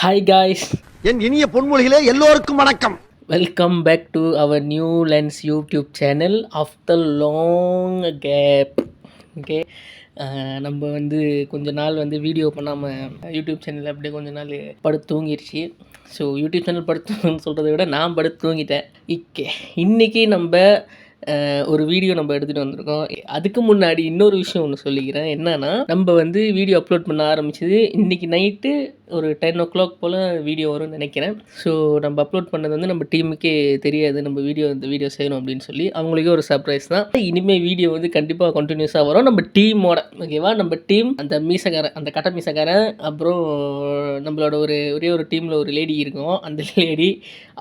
Hi guys, என் இனிய பொன்மொழிகளே எல்லோருக்கும் வணக்கம். Welcome back to our new lens YouTube channel after long gap. Okay, நம்ம வந்து கொஞ்ச நாள் வந்து வீடியோ பண்ணாமல் யூடியூப் சேனலில் அப்படியே கொஞ்ச நாள் படுத்து தூங்கிடுச்சு. ஸோ யூடியூப் சேனல் படுத்துன்னு சொல்கிறத விட நான் படுத்து தூங்கிட்டேன். இன்றைக்கி நம்ம ஒரு வீடியோ நம்ம எடுத்துகிட்டு வந்திருக்கோம். அதுக்கு முன்னாடி இன்னொரு விஷயம் ஒன்று சொல்லிக்கிறேன். என்னன்னா, நம்ம வந்து வீடியோ அப்லோட் பண்ண ஆரம்பிச்சது இன்றைக்கி நைட்டு ஒரு 10 o'clock போல் வீடியோ வரும்னு நினைக்கிறேன். ஸோ நம்ம அப்லோட் பண்ணது வந்து நம்ம டீமுக்கே தெரியாது, நம்ம இந்த வீடியோ செய்யணும் அப்படின்னு சொல்லி. அவங்களுக்கே ஒரு சர்ப்ரைஸ் தான். இனிமேல் வீடியோ வந்து கண்டிப்பாக கண்டினியூஸாக வரும் நம்ம டீமோட. ஓகேவா, நம்ம டீம், அந்த மீசக்காரன், அந்த கட்ட மீசக்காரன், அப்புறம் நம்மளோட ஒரே ஒரு டீமில் ஒரு லேடி இருக்கும், அந்த லேடி,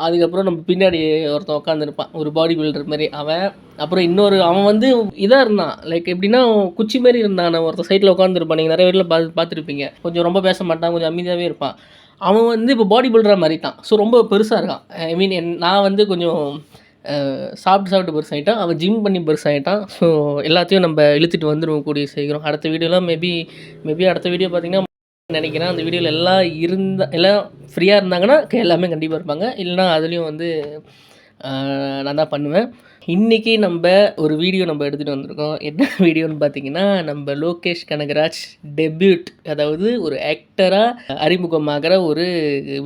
அதுக்கப்புறம் நம்ம பின்னாடி ஒருத்தன் உட்காந்துருப்பான், ஒரு பாடி பில்டர் மாதிரி அவன். அப்புறம் அவன் வந்து இதாக இருந்தான், லைக் எப்படின்னா குச்சி மாதிரி இருந்தான். ஒருத்தர் சைடில் உட்காந்துருப்பான், நீங்கள் நிறைய வீட்டில் பார்த்துருப்பீங்க. கொஞ்சம் ரொம்ப பேச மாட்டான், கொஞ்சம் அமைதியாகவே இருப்பான். அவன் வந்து இப்போ பாடி பில்டராக மாறிட்டான். ஸோ ரொம்ப பெருசாக இருக்கான். ஐ மீன் நான் வந்து கொஞ்சம் சாப்பிட்டு பெருசாகிட்டான், அவன் ஜிம் பண்ணி பெருசாகிட்டான். ஸோ எல்லாத்தையும் நம்ம இழுத்துட்டு வந்துடுவோம் கூடிய சீக்கிரம். அடுத்த வீடியோலாம் மேபி அடுத்த வீடியோ பார்த்திங்கன்னா நினைக்கிறேன், அந்த வீடியோவில் எல்லாம் ஃப்ரீயாக இருந்தாங்கன்னா எல்லாமே கண்டிப்பாக இருப்பாங்க. இல்லைனா அதுலேயும் வந்து நான் தான் பண்ணுவேன். இன்றைக்கி நம்ம ஒரு வீடியோ எடுத்துகிட்டு வந்திருக்கோம். என்ன வீடியோன்னு பார்த்தீங்கன்னா, நம்ம லோகேஷ் கனகராஜ் டெபியூட், அதாவது ஒரு ஆக்டராக அறிமுகமாகிற ஒரு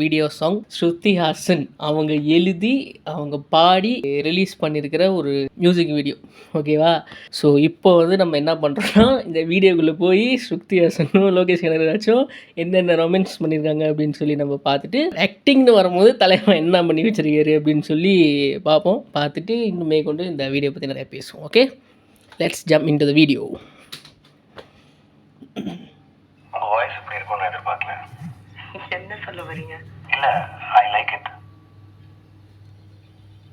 வீடியோ சாங். ஸ்ருதி ஹாசன் அவங்க எழுதி அவங்க பாடி ரிலீஸ் பண்ணியிருக்கிற ஒரு மியூசிக் வீடியோ. ஓகேவா, ஸோ இப்போ வந்து நம்ம என்ன பண்ணுறோன்னா, இந்த வீடியோக்குள்ளே போய் ஸ்ருதி ஹாசனும் லோகேஷ் கனகராஜும் என்னென்ன ரொமான்ஸ் பண்ணியிருக்காங்க அப்படின்னு சொல்லி நம்ம பார்த்துட்டு, ஆக்டிங்னு வரும்போது தலைவன் என்ன பண்ணி வச்சிருக்காரு அப்படின்னு சொல்லி பார்ப்போம். பார்த்துட்டு இன்னுமே கொண்டு இந்த வீடியோ பற்றி நிறைய பேசுவோம். Okay, let's jump into the video. உங்க வாய்ஸ் இப்படி இருக்கும்னு எதிர்பார்க்கல. என்ன சொல்ல வரீங்க? இல்ல, ஐ லைக் இட்.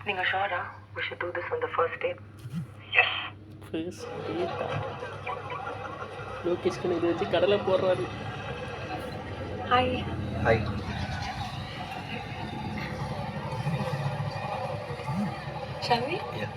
நீங்க ஷூரா we should do this on the first date? Yes. First date Lokesh Kanagaraj கடலை போடுறாரு. Hi. Hi. Shall we? Yeah.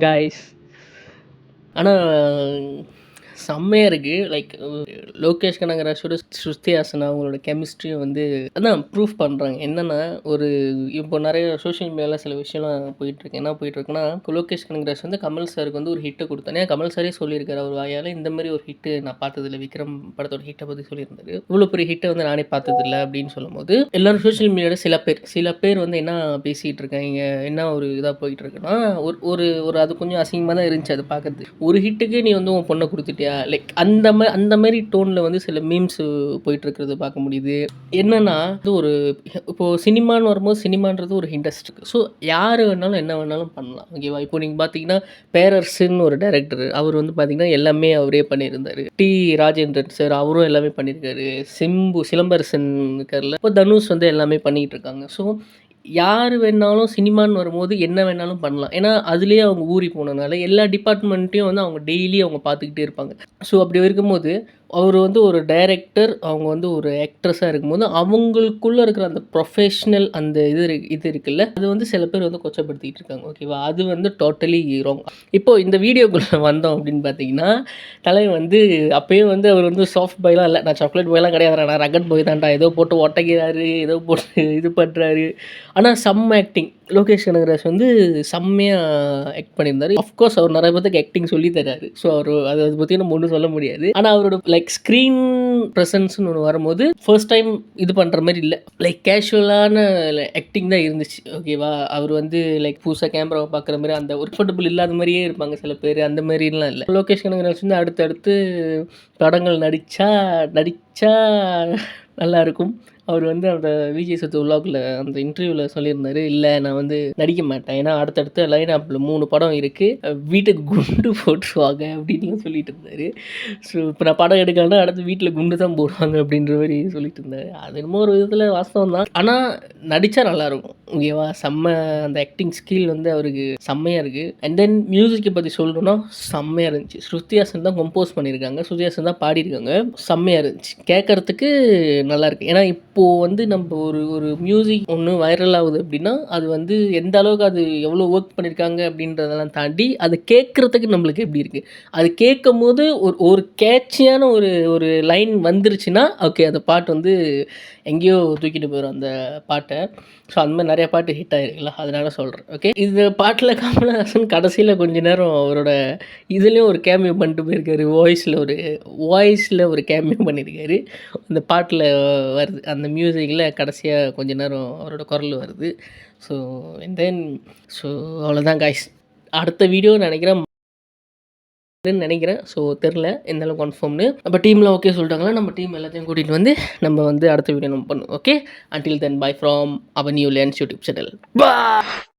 Guys ஆனால் செம்மையாக இருக்குது. லைக் லோகேஷ் கனகராஜோட ஸ்ருதி ஹாசன் அவங்களோட கெமிஸ்ட்ரியும் வந்து அதான் ப்ரூஃப் பண்ணுறாங்க. என்னென்னா ஒரு இப்போ நிறைய சோஷியல் மீடியாவில் சில விஷயம்லாம் போயிட்டுருக்கு. என்ன போயிட்டுருக்குன்னா, லோகேஷ் கனகராஜ் வந்து கமல் சாருக்கு வந்து ஒரு ஹிட்டை கொடுத்தானே. கமல் சாரே சொல்லியிருக்காரு அவர் வாயால், இந்த மாதிரி ஒரு ஹிட்டு நான் பார்த்ததில்ல. விக்ரம் படத்தோட ஹிட்டை பற்றி சொல்லியிருந்தாரு. இவ்வளோ பெரிய ஹிட்டை வந்து நானே பார்த்ததில்ல அப்படின்னு சொல்லும்போது, எல்லாரும் சோஷியல் மீடியாவில் சில பேர் வந்து என்ன பேசிகிட்டு இருக்காங்க, என்ன ஒரு இதாக போயிட்டு இருக்குன்னா, ஒரு ஒரு அது கொஞ்சம் அசிங்கமாக தான் இருந்துச்சு அது பார்க்கறது. ஒரு ஹிட்டுக்கு நீ வந்து உன் பொண்ணை கொடுத்துட்டியா, லைக் அந்த மாதிரி டோனில் வந்து சில மீம்ஸ் போயிட்டுருக்கிறது பார்க்க முடியுது. என்னென்னா இது ஒரு இப்போது சினிமான்னு வரும்போது சினிமான்றது ஒரு இண்டஸ்ட்ரி. ஸோ யார் வேணாலும் என்ன வேணாலும் பண்ணலாம். ஓகேவா? இப்போ நீங்கள் பார்த்தீங்கன்னா பேரரசுன்னு ஒரு டைரக்டர், அவர் வந்து பார்த்தீங்கன்னா எல்லாமே அவரே பண்ணியிருந்தார். டி ராஜேந்திரன் சார் அவரும் எல்லாமே பண்ணியிருக்காரு. சிலம்பரசன் இருக்கார்ல, இப்போ தனுஷ் வந்து எல்லாமே பண்ணிகிட்டு இருக்காங்க. ஸோ யார் வேணாலும் சினிமான்னு வரும்போது என்ன வேணாலும் பண்ணலாம். ஏன்னா அதுலேயே அவங்க ஊறி போனதுனால எல்லா டிபார்ட்மெண்ட்டையும் வந்து அவங்க டெய்லி அவங்க பார்த்துக்கிட்டே இருப்பாங்க. ஸோ அப்படி இருக்கும்போது அவர் வந்து ஒரு டைரக்டர், அவங்க வந்து ஒரு ஆக்ட்ரஸாக இருக்கும்போது அவங்களுக்குள்ளே இருக்கிற அந்த ப்ரொஃபஷ்னல் அந்த இது இருக்குல்ல, அது வந்து சில பேர் வந்து கொச்சப்படுத்திக்கிட்டு இருக்காங்க. ஓகேவா? அது வந்து டோட்டலி ராங். இப்போது இந்த வீடியோக்குள்ளே வந்தோம் அப்படின்னு பார்த்தீங்கன்னா, தலைவன் வந்து அப்போயே வந்து அவர் வந்து சாஃப்ட் பாய்லாம் இல்லை, நான் சாக்லேட் பாய்லாம் கிடையாது, நான் ரகட் பாய் தான்டா, ஏதோ போட்டு ஒட்டைக்கிறாரு, ஏதோ போட்டு இது பண்ணுறாரு. ஆனால் செம்ம ஆக்டிங். லோகேஷ் கனகராஜ் வந்து செம்மையாக ஆக்ட் பண்ணியிருந்தார். அஃப்கோர்ஸ் அவர் நிறைய பேருக்கு ஆக்டிங் சொல்லி தராரு. ஸோ அதை பற்றி நம்ம ஒன்றும் சொல்ல முடியாது. ஆனால் அவரோட லைக் ஸ்க்ரீன் ப்ரெசன்ஸ்னு ஒன்று வரும்போது ஃபர்ஸ்ட் டைம் இது பண்ணுற மாதிரி இல்லை, லைக் கேஷுவலான ஆக்டிங் தான் இருந்துச்சு. ஓகேவா? அவர் வந்து லைக் புதுசாக கேமராவை பார்க்குற மாதிரி அந்த கம்ஃபர்டபுள் இல்லாத மாதிரியே இருப்பாங்க சில பேர், அந்த மாதிரிலாம் இல்லை. லோகேஷ் கனகராஜ் வந்து அடுத்தடுத்து படங்கள் நடித்தா நல்லாயிருக்கும். அவர் வந்து அந்த விஜய் சத்து விலாகில் அந்த இன்டர்வியூவில் சொல்லியிருந்தார், இல்லை நான் வந்து நடிக்க மாட்டேன், ஏன்னா அடுத்தடுத்த லைன் அப்பில் 3 படம் இருக்குது, வீட்டுக்கு குண்டு போட்டுருவாங்க அப்படின்லாம் சொல்லிட்டு இருந்தார். ஸோ இப்போ நான் படம் எடுக்கலன்னா அடுத்து வீட்டில் குண்டு தான் போடுவாங்க அப்படின்ற மாதிரி சொல்லிட்டு இருந்தார். அது என்னமோ ஒரு விதத்தில் வாஸ்தவம் தான், ஆனால் நடித்தா நல்லாயிருக்கும். ஓகேவா? செம்ம அந்த ஆக்டிங் ஸ்கில் வந்து அவருக்கு செம்மையாக இருக்குது. அண்ட் தென் மியூசிக்கை பற்றி சொல்லணும்னா செம்மையாக இருந்துச்சு. ஸ்ருதி ஹாசன் தான் கம்போஸ் பண்ணியிருக்காங்க, ஸ்ருதி ஹாசன் தான் பாடியிருக்காங்க. செம்மையாக இருந்துச்சு, கேட்குறதுக்கு நல்லாயிருக்கு. ஏன்னா இப்போது வந்து நம்ம ஒரு மியூசிக் ஒன்று வைரல் ஆகுது அப்படின்னா அது வந்து எந்த அளவுக்கு அது எவ்வளோ ஒர்க் பண்ணியிருக்காங்க அப்படின்றதெல்லாம் தாண்டி அது கேட்குறதுக்கு நம்மளுக்கு எப்படி இருக்குது, அது கேட்கும் போது ஒரு கேட்சியான ஒரு லைன் வந்துருச்சுன்னா ஓகே, அந்த பாட்டு வந்து எங்கேயோ தூக்கிட்டு போயிடும் அந்த பாட்டை. ஸோ அந்த மாதிரி நிறைய பாட்டு ஹிட் ஆகிருக்குல்ல, அதனால சொல்கிறேன். ஓகே, இந்த பாட்டில் கமலஹாசன் கடைசியில் கொஞ்ச நேரம் அவரோட இதுலேயும் ஒரு கேமியோ பண்ணிட்டு போயிருக்காரு. வாய்ஸில் ஒரு கேமியோ பண்ணியிருக்காரு. அந்த பாட்டில் வருது, அந்த மியூசிக்கில் கடைசியாக கொஞ்ச நேரம் அவரோட குரல் வருது. ஸோ ஸோ அவ்வளோதான் காய்ஸ். அடுத்த வீடியோ நினைக்கிறேன். ஸோ தெரில எந்த அளவுக்கு கன்ஃபார்ம்னு. நம்ம டீமில் ஓகே சொல்லிட்டாங்களா, நம்ம டீம் எல்லாத்தையும் கூட்டிகிட்டு வந்து நம்ம வந்து அடுத்த வீடியோ நம்ம பண்ணுவோம். Okay, until then bye from our new Lens YouTube channel. Bye.